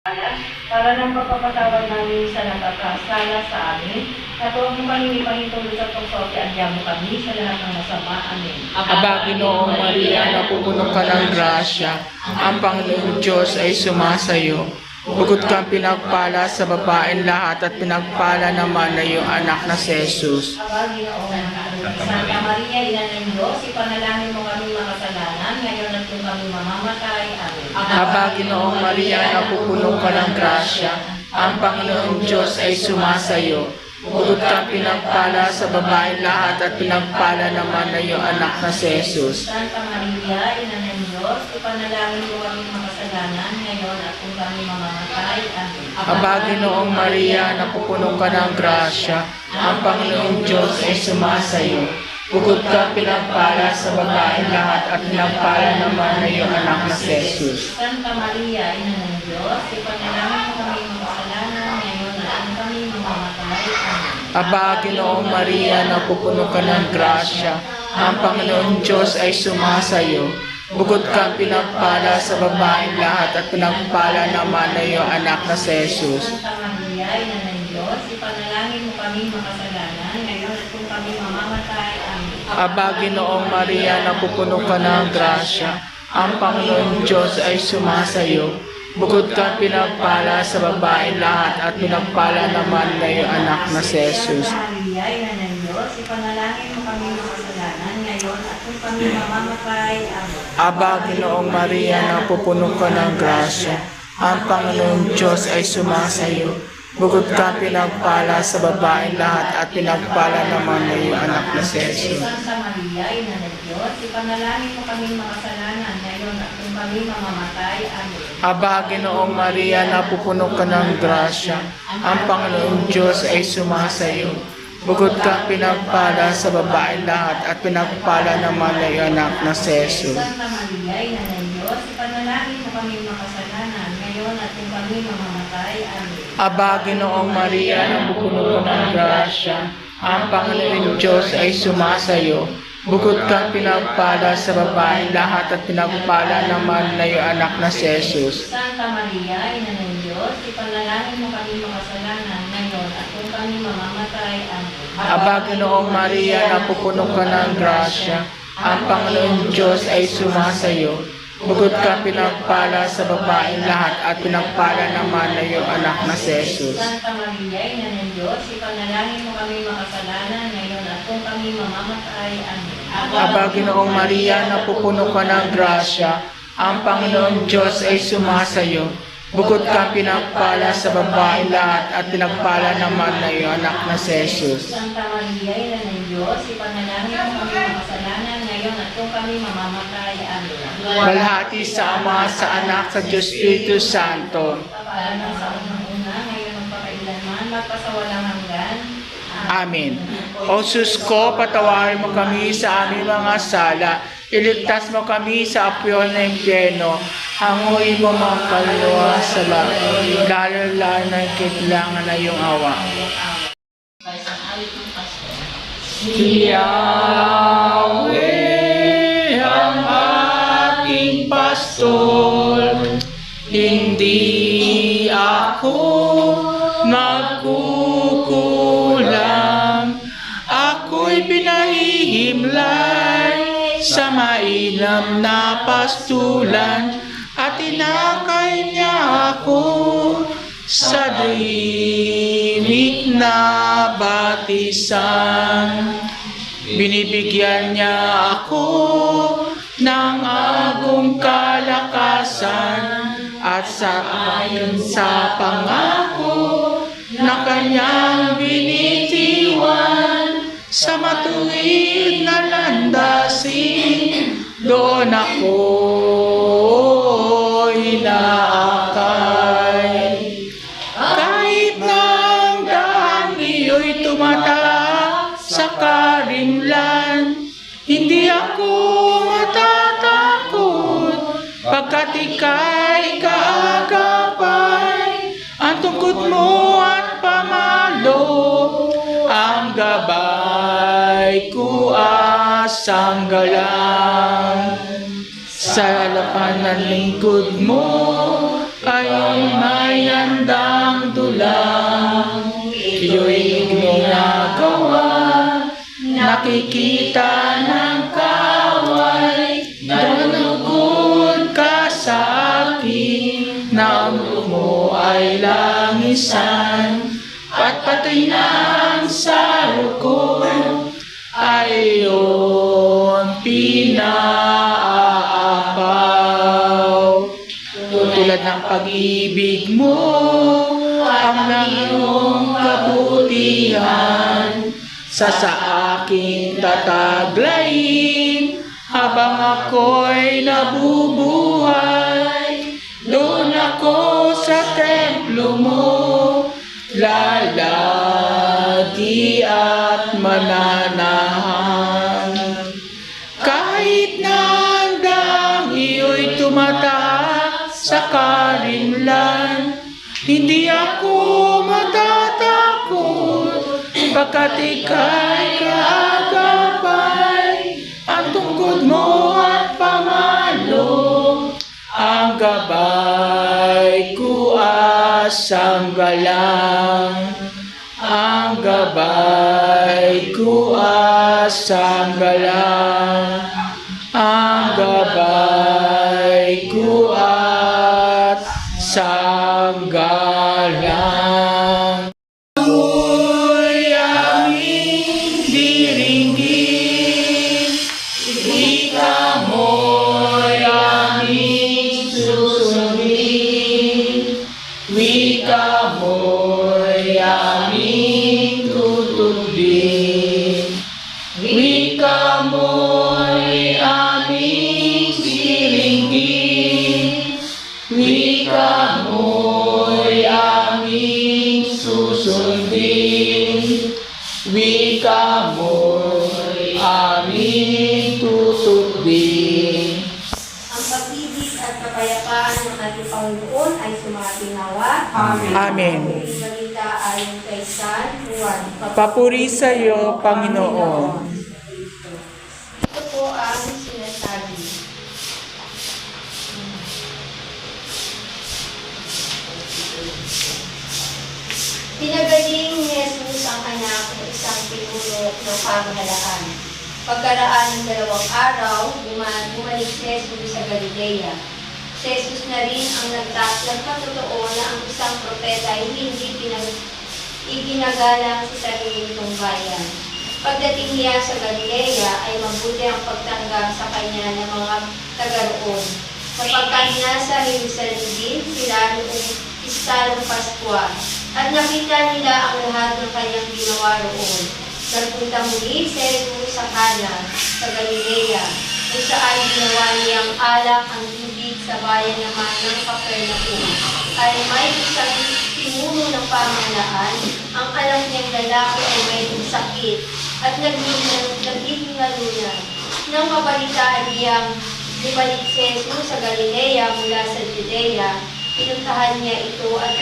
para ng pagpapatawad namin sa nakakasala sa amin, at huwag mo kami ipahintulot sa tukso at andiyan mo kami sa lahat ng masama. Amen. Aba, Ginoong Maria, napupuno ka ng grasya, ang Panginoong Diyos ay sumasayo. Bukod kang pinagpala sa babaeng lahat at pinagpala naman na iyong anak na si Jesus. Aba, Ginoong Santa Maria, Ina ng Diyos, ipanalangin mo kami makasalanan, ngayon at kung kami mamamatay. Amen. Aba, Ginoong Maria, napupuno ka ng grasya, ang Panginoong Diyos ay sumasayo. Bukod kang pinagpala sa babaeng lahat at pinagpala naman na iyong anak na si Jesus. Santa Maria, Ina ng Diyos, ipanalangin mo kami makasalanan, ngayon at kung kami mamamatay. Amen. Aba, Ginoong Maria, napupuno ka ng grasya, ang Panginoong Diyos ay sumasayo. Bukod kang pinagpala sa babaeng lahat at pinagpala naman na iyong anak na si Jesus. Santa Maria, Ina ng Diyos, ipanalangin mo kami makasalanan, ngayon at kung kami mamamatay. Amen. Aba, Ginoong Maria, napupuno ka ng grasya, ang Panginoong Diyos ay sumasayo. Bukod kang pinagpala sa babaeng lahat at pinagpala naman na iyong anak na si Jesus. Santa Maria, Ina ng Diyos, ipanalangin mo kami makasalanan, ngayon at kung kami mamamatay. Amen. Aba, Ginoong Maria, napupuno ka ng grasya, ang Panginoong Diyos ay sumasayo. Bukod kang pinagpala sa babaeng lahat at pinagpala naman na iyong anak na si Jesus. Santa Maria, Ina ng Diyos, ipanalangin mo kami makasalanan, ngayon at kung kami mamamatay. Amen. Aba, Ginoong Maria, napupuno ka ng grasya, ang Panginoong Diyos ay sumasayo. Bukod kang pinagpala sa babaeng lahat at pinagpala naman na iyong anak na si Jesus. Santa Maria, Ina ng Diyos, ipanalangin mo kami makasalanan, ngayon at kung kami mamamatay. Amen. Aba, Ginoong Maria, napupuno ka ng grasya, ang Panginoong Diyos ay sumasayo. Bukod kang pinagpala sa babaeng lahat at pinagpala naman na iyong anak na si Jesus. Santa Maria, Ina ng Diyos, ipanalangin mo kami makasalanan, ngayon at kung kami mamamatay. Amen. Aba, Ginoong Maria, napupuno ka ng grasya, ang Panginoong Diyos ay sumasayo. Bukod kang pinagpala sa babaeng lahat at pinagpala naman na iyong anak na si Jesus. Santa Maria, Ina ng Diyos, ipanalangin mo kami makasalanan, ngayon at kung kami mamamatay. Amen. Aba, Ginoong Maria, napupuno ka ng grasya, ang Panginoong Diyos ay sumasayo. Bukod kang pinagpala sa babaeng lahat at pinagpala naman na iyong anak na si Jesus. Santa Maria, Ina ng Diyos, ipanalangin mo kami makasalanan, ngayon at kung kami mamamatay. Amen. Aba, Ginoong Maria, napupuno ka ng grasya, ang Panginoong Diyos ay sumasayo. Bukod kang pinagpala sa babaeng lahat at pinagpala naman na iyong anak na si Jesus. Santa Maria, Ina ng Diyos, ipanalangin mo kami makasalanan, ngayon at kung kami mamamatay. Amen. Walhati sa Ama, sa Anak, sa Diyos Espiritu Santo. Kapala sa unang-una, ngayon ang pakailanman, magpasawalang hanggan. Amen. O Sus ko, patawarin mo kami sa aming mga sala. Iligtas mo kami sa apyo na impyerno. Hanguin mo mga kaluluwa sa langit, lalo-lalo na kailangan na iyong awa. Yahweh ang aking pastor, hindi ako nagkukulang. Ako'y pinahihimlay sa mainam na pastulan at tinakay niya ako sa dinig na batisan. Binibigyan niya ako ng agong kalakasan at sa ayon sa pangako na kanyang binitiwan sa matuwid na landasin, doon ako inaakay. Kahit na ang dahang iyo'y tumataas sa karimlan, hindi ako matatakot, pagkat ika'y kaagapay. Ang tungkod mo at pamalo, ang gabay ko asang galang. Sa harapan ng lingkod mo ay Ikaw may handang dulang, iyo'y ginagawa. Nakikita ng kaway, nanugod ka sa akin, na ang mo ay langisan, at pati ng saro ko ay iyong pinaapaw. Tulad ng pag-ibig mo, ang iyong kabutihan, sa aking tataglayin, habang ako'y nabubuhay. Doon ako sa templo mo, lalagi at mananahan. Kahit na handang iyo'y tumataas sa karimlan, hindi ako matatakot, pagkat ika'y kaagapay. Ang tungkod mo at pamalo, ang gabay ko asang galang. Ang gabay ko asang galang. Ang gabay ko asang galang. Ako'y aming diringgin, ika mo'y aming susundin, wika mo'y aming tutundin, wika mo'y aming diringgin, wika mo'y aming susundin, wika mo'y aming tutundin. Ang pag-ibig at kapayapaan ng ating Panginoon ay sumating nawa. Amen. Ang balita ayon kay San Juan. Papuri sa iyo, Panginoon. Ito po ang sinasabi. Pinagaling ni Jesus ang anak ng isang pinuno ng pamahalaan. Pagkaraan ng 2 araw, bumalik si Jesus sa Galilea. Si Jesus na rin ang nagpatotoo na ang isang propeta ay hindi iginagalang sa sarili nitong bayan. Pagdating niya sa Galilea ay mabuti ang pagtanggap sa kanya ng mga taga-roon. Sapagkat nasa Jerusalem din sila noong pista ng Paskwa, at nakita nila ang lahat ng kanyang ginawa roon. Nagpunta muli si Jesus sa Cana, sa Galilea, kung saan ginawa niyang alak ang tubig sa bayan naman ng Capernaum. Ay may isang pinuno ng pamahalaan, ang anak niyang lalaki ay may sakit, at naghihingalunan. Nang mabalitaan niyang bumalik si Jesus sa Galilea mula sa Judea, pinuntahan niya ito at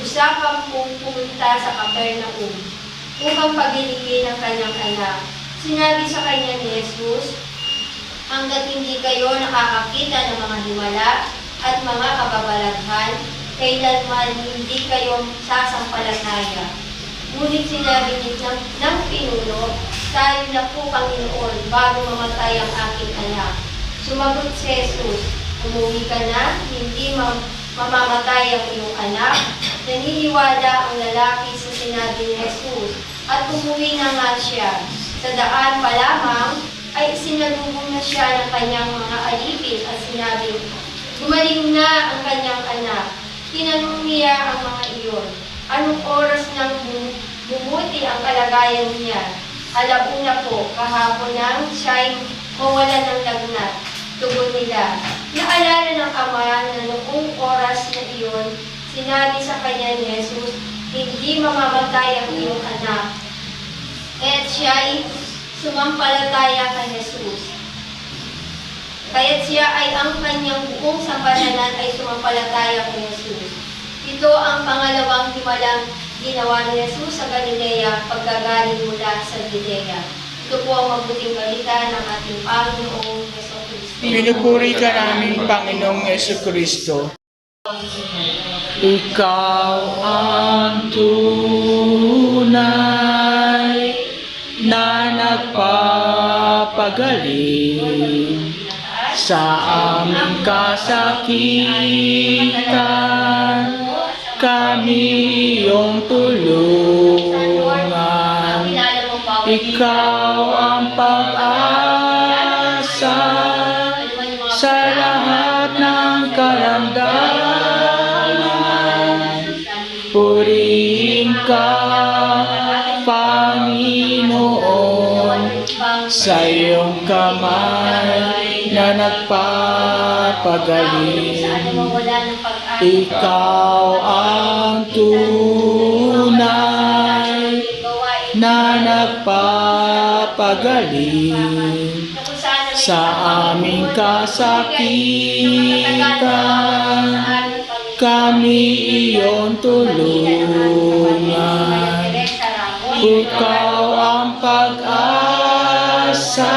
usapang pumunta sa Capernaum upang pagilingin ang kanyang anak. Sinabi sa kanya ni Jesus, hanggat hindi kayo nakakakita ng mga himala at mga kababalaghan, kailanman hindi kayo sasampalataya. Ngunit sinabi ng pinuno, tayo na po, Panginoon, bago mamatay ang aking anak. Sumagot si Jesus, umuwi ka na, hindi mamamatay ang iyong anak. Naniniwala ang lalaki sa sinabi ni Jesus at umuwi na nga siya. Sa daan pa lamang ay sinalubong na siya ng kanyang mga alipin at sinabi, gumaling na ang kanyang anak. Tinanong niya ang mga iyon, anong oras nang bumuti ang kalagayan niya? Alauna po, kahapon nang siya'y mawalan ng lagnat. Tugon nila, naalala ng ama na noong oras na iyon, sinabi sa kanya ni Jesus, hindi mamamatay ang iyong anak. Kaya't siya'y sumampalataya kay Jesus. Kaya't siya ay ang kanyang buong sampananan ay sumampalataya kay Jesus. Ito ang pangalawang himalang ginawa ni Jesus sa Galilea pagkagaling mula sa Judea. Ito po ang mabuting balita ng ating Panginoong Jesucristo. Pinupuri ka namin, Panginoong Jesucristo. Ikaw ang tunay na nagpapagaling sa aming kasakitan. Kami iyong tulungan. Ikaw ang pag-asa sa lahat ng karamdaman. Purihin ka, Panginoon, sa iyong kamay na nagpapagaling. Ikaw ang tunay na nagpapagaling sa aming kasakitan. Kami iyong tulungan. Ikaw ang pag-asa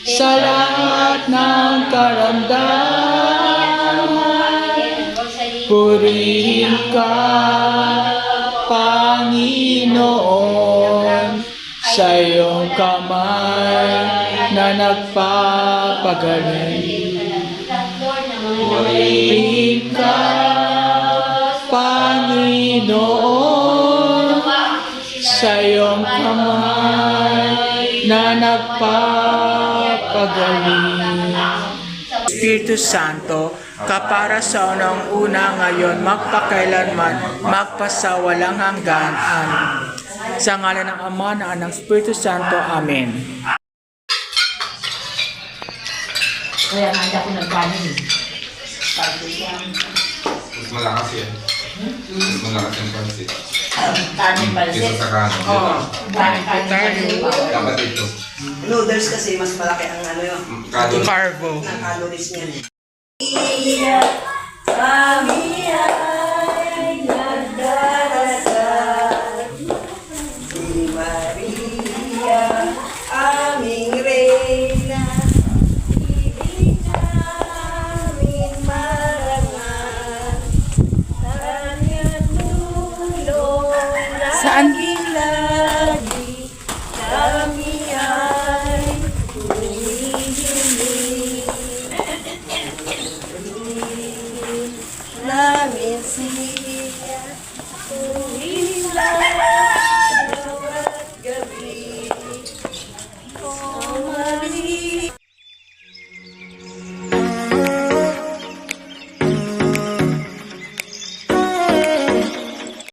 sa lahat ng karamdaman. Purihin ka, Panginoon, sa iyong kamay na nagpapagaling. Purihin ka, Panginoon, sa iyong kamay na nagpapagaling. Espiritu Santo, kapara sa unang-una ngayon, magpakailanman, magpasawalang hanggan. Amen. Sa ngalan ng Ama, ng Anak, ng Espiritu Santo. Amen. Kaya nga ako nagkanin eh. Mas malakas yan. Mas malakas yung pansit. Kanin Kesa balsit. sa kanin. Oo. Kanin balsit. Dapat ito. Noodles kasi mas malaki ang ano yun, Kanin. Carbo. ang calories niyan. Kami ay nagdarasal, Si Maria, aming reyna, ibig namin marangal, kanyang tulong Saan? lagi, kami ay humihiling namin si